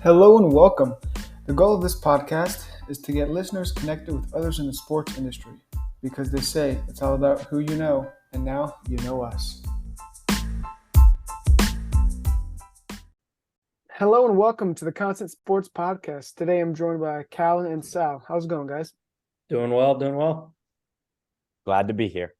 Hello and welcome. The goal of this podcast is to get listeners connected with others in the sports industry because they say it's all about who you know, and now you know us. Hello and welcome to the Constant Sports Podcast. Today I'm joined by Callan and Sal. How's it going, guys? Doing well. Glad to be here.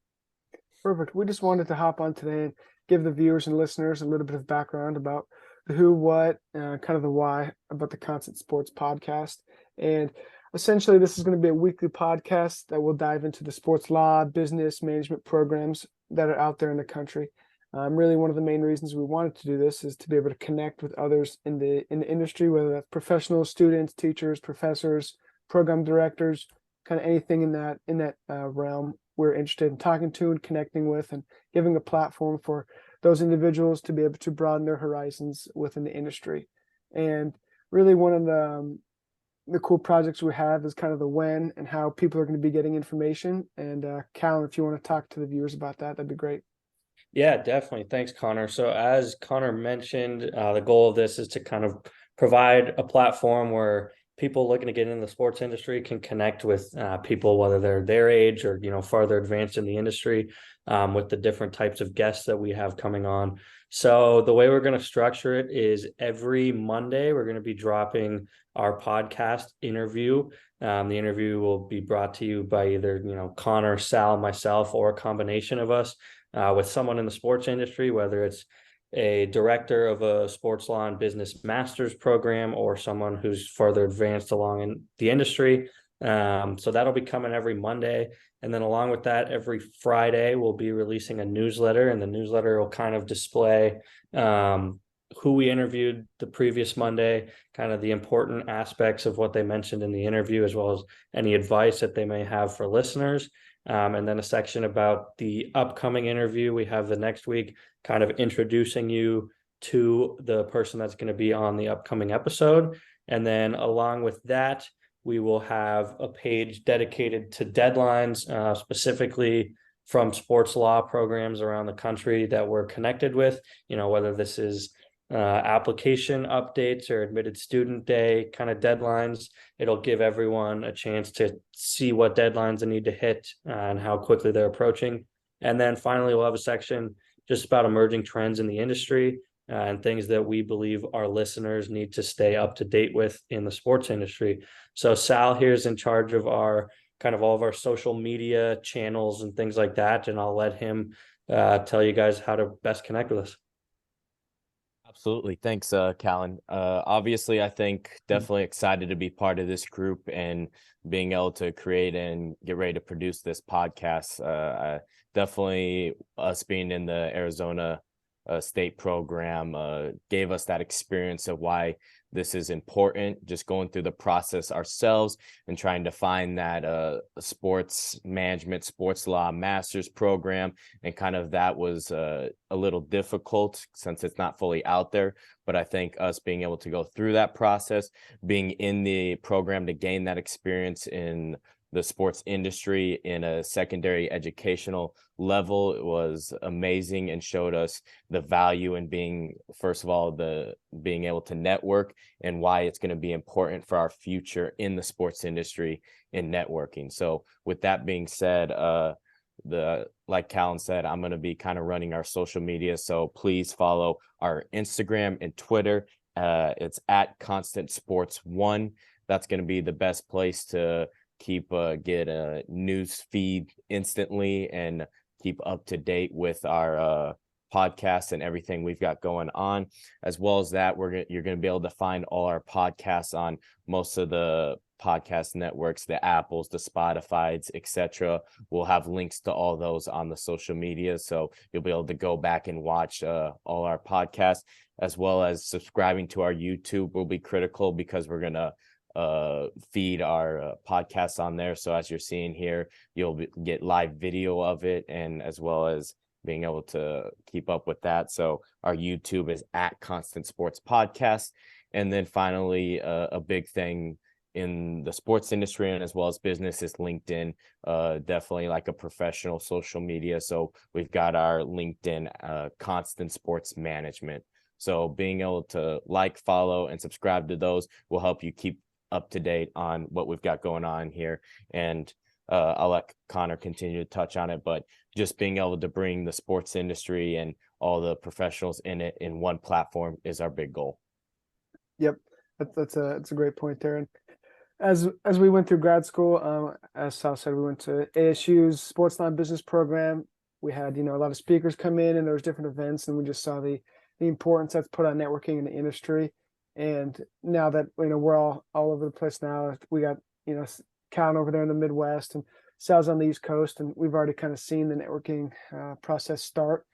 Perfect. We just wanted to hop on today and give the viewers and listeners a little bit of background about the who, what, kind of the why about the Constant Sports Podcast. And essentially, this is going to be a weekly podcast that will dive into the sports law, business, management programs that are out there in the country. Really, one of the main reasons we wanted to do this is to be able to connect with others in the industry, whether that's professionals, students, teachers, professors, program directors, kind of anything in that realm we're interested in talking to and connecting with, and giving a platform for those individuals to be able to broaden their horizons within the industry. And really, one of the cool projects we have is kind of the when and how people are going to be getting information. And Callan, if you want to talk to the viewers about that, that'd be great. Yeah, definitely. Thanks, Connor. So as Connor mentioned, the goal of this is to kind of provide a platform where people looking to get into the sports industry can connect with people, whether they're their age or, farther advanced in the industry, with the different types of guests that we have coming on. So the way we're going to structure it is every Monday, we're going to be dropping our podcast interview. The interview will be brought to you by either, Connor, Sal, myself, or a combination of us, with someone in the sports industry, whether it's a director of a sports law and business master's program or someone who's further advanced along in the industry. So that'll be coming every Monday. And then along with that, every Friday, we'll be releasing a newsletter, and the newsletter will kind of display who we interviewed the previous Monday, kind of the important aspects of what they mentioned in the interview, as well as any advice that they may have for listeners. And then a section about the upcoming interview we have the next week, kind of introducing you to the person that's going to be on the upcoming episode. And then along with that, we will have a page dedicated to deadlines, specifically from sports law programs around the country that we're connected with, whether this is application updates or admitted student day kind of deadlines. It'll give everyone a chance to see what deadlines they need to hit and how quickly they're approaching. And then finally, we'll have a section just about emerging trends in the industry and things that we believe our listeners need to stay up to date with in the sports industry. So Sal here is in charge of our kind of all of our social media channels and things like that. And I'll let him tell you guys how to best connect with us. Absolutely. Thanks, Callan. Obviously, I think definitely excited to be part of this group and being able to create and get ready to produce this podcast. Definitely us being in the Arizona state program gave us that experience of why this is important, just going through the process ourselves and trying to find that sports management, sports law master's program. And kind of that was a little difficult since it's not fully out there. But I think us being able to go through that process, being in the program to gain that experience in the sports industry in a secondary educational level, it was amazing and showed us the value in being, first of all, being able to network and why it's going to be important for our future in the sports industry in networking. So with that being said, like Callan said, I'm going to be kind of running our social media. So please follow our Instagram and Twitter. It's at Constant Sports 1. That's going to be the best place to get a news feed instantly and keep up to date with our podcasts and everything we've got going on. As well as that, you're going to be able to find all our podcasts on most of the podcast networks, the Apples, the Spotifys, etc. We'll have links to all those on the social media, so you'll be able to go back and watch all our podcasts, as well as subscribing to our YouTube will be critical because we're going to feed our podcasts on there. So as you're seeing here, you'll get live video of it, and as well as being able to keep up with that. So our YouTube is at Constant Sports Podcast. And then finally, a big thing in the sports industry and as well as business is LinkedIn, definitely like a professional social media. So we've got our LinkedIn Constant Sports Management. So being able to like, follow, and subscribe to those will help you keep up to date on what we've got going on here. And I'll let Connor continue to touch on it, but just being able to bring the sports industry and all the professionals in it in one platform is our big goal. Yep, that's a great point there. And as we went through grad school, as Sal said, we went to ASU's Sports Line Business program. We had, a lot of speakers come in, and there was different events, and we just saw the importance that's put on networking in the industry. And now that we're all over the place now, we got Callan over there in the Midwest, and Sal's on the East Coast, and we've already kind of seen the networking process start.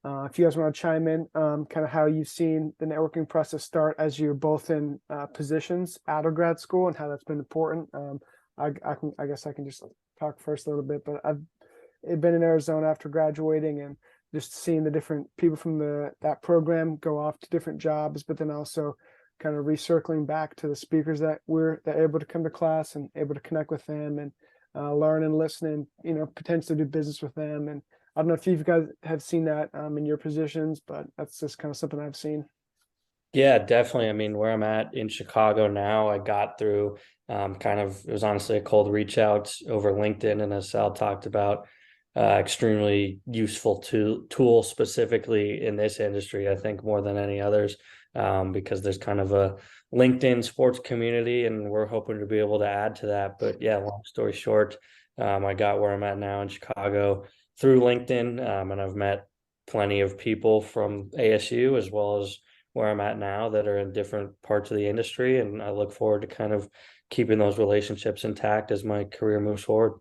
If you guys want to chime in, kind of how you've seen the networking process start as you're both in positions out of grad school and how that's been important. I guess I can just talk first a little bit, but I've been in Arizona after graduating and just seeing the different people from that program go off to different jobs, but then also kind of recircling back to the speakers that were able to come to class and able to connect with them and learn and listen and potentially do business with them. And I don't know if you guys have seen that in your positions, but that's just kind of something I've seen. Yeah, definitely. I mean, where I'm at in Chicago now, I got through it was honestly a cold reach out over LinkedIn. And as Sal talked about, extremely useful tool specifically in this industry, I think more than any others, because there's kind of a LinkedIn sports community and we're hoping to be able to add to that. But yeah, long story short, I got where I'm at now in Chicago through LinkedIn, and I've met plenty of people from ASU as well as where I'm at now that are in different parts of the industry. And I look forward to kind of keeping those relationships intact as my career moves forward.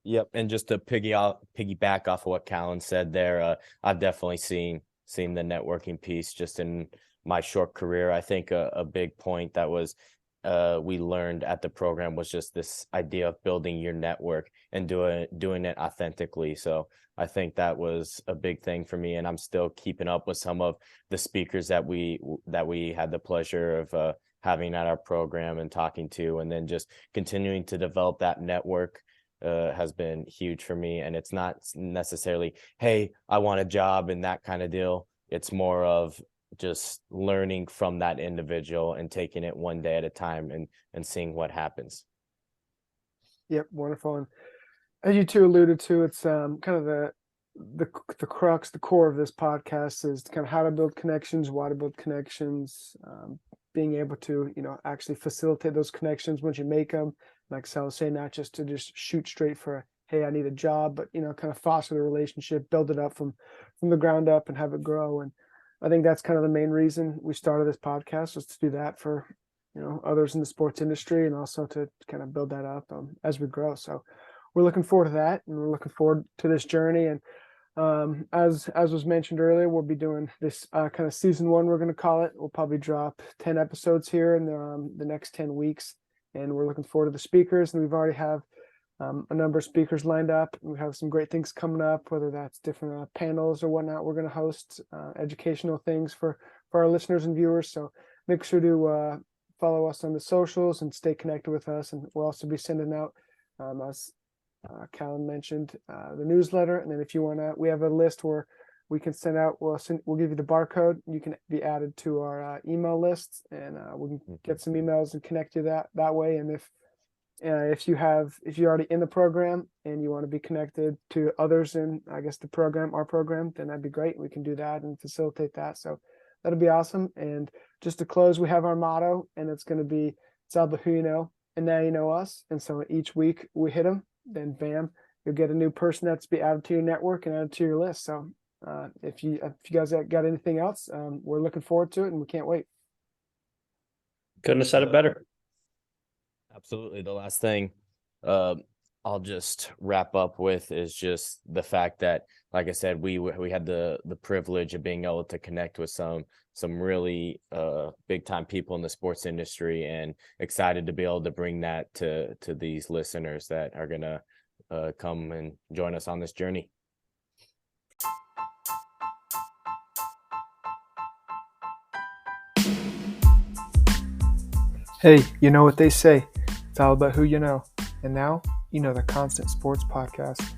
Yep. And just to piggyback off of what Callan said there, I've definitely seen the networking piece just in my short career. I think a big point that was we learned at the program was just this idea of building your network and doing it authentically. So I think that was a big thing for me, and I'm still keeping up with some of the speakers that we had the pleasure of having at our program and talking to, and then just continuing to develop that network has been huge for me. And it's not necessarily, hey, I want a job and that kind of deal. It's more of just learning from that individual and taking it one day at a time and seeing what happens. Yep, wonderful. And as you two alluded to, it's kind of the crux, the core of this podcast is kind of how to build connections, why to build connections, being able to actually facilitate those connections once you make them. Like Sal was saying, not just to just shoot straight for, hey, I need a job, but kind of foster the relationship, build it up from the ground up and have it grow. And I think that's kind of the main reason we started this podcast, was to do that for others in the sports industry, and also to kind of build that up as we grow. So we're looking forward to that, and we're looking forward to this journey. And as was mentioned earlier, we'll be doing this kind of season 1, we're going to call it. We'll probably drop 10 episodes here in the next 10 weeks, and we're looking forward to the speakers. And we've already have a number of speakers lined up. We have some great things coming up, whether that's different panels or whatnot. We're going to host educational things for our listeners and viewers. So make sure to follow us on the socials and stay connected with us. And we'll also be sending out, as Callan mentioned, the newsletter. And then if you want to, we have a list where we can send out, we'll give you the barcode. You can be added to our email list, and we can get some emails and connect you that way. And if you're already in the program and you want to be connected to others in, I guess, our program, then that'd be great. We can do that and facilitate that. So that'll be awesome. And just to close, we have our motto, and it's going to be, it's all about who you know, and now you know us. And so each week we hit them, then bam, you'll get a new person that's be added to your network and added to your list. So if you guys got anything else, we're looking forward to it, and we can't wait. Couldn't have said it better. Absolutely. The last thing I'll just wrap up with is just the fact that, like I said, we had the privilege of being able to connect with some really big time people in the sports industry, and excited to be able to bring that to these listeners that are going to come and join us on this journey. Hey, you know what they say. It's all about who you know. And now, you know the Constant Sports Podcast.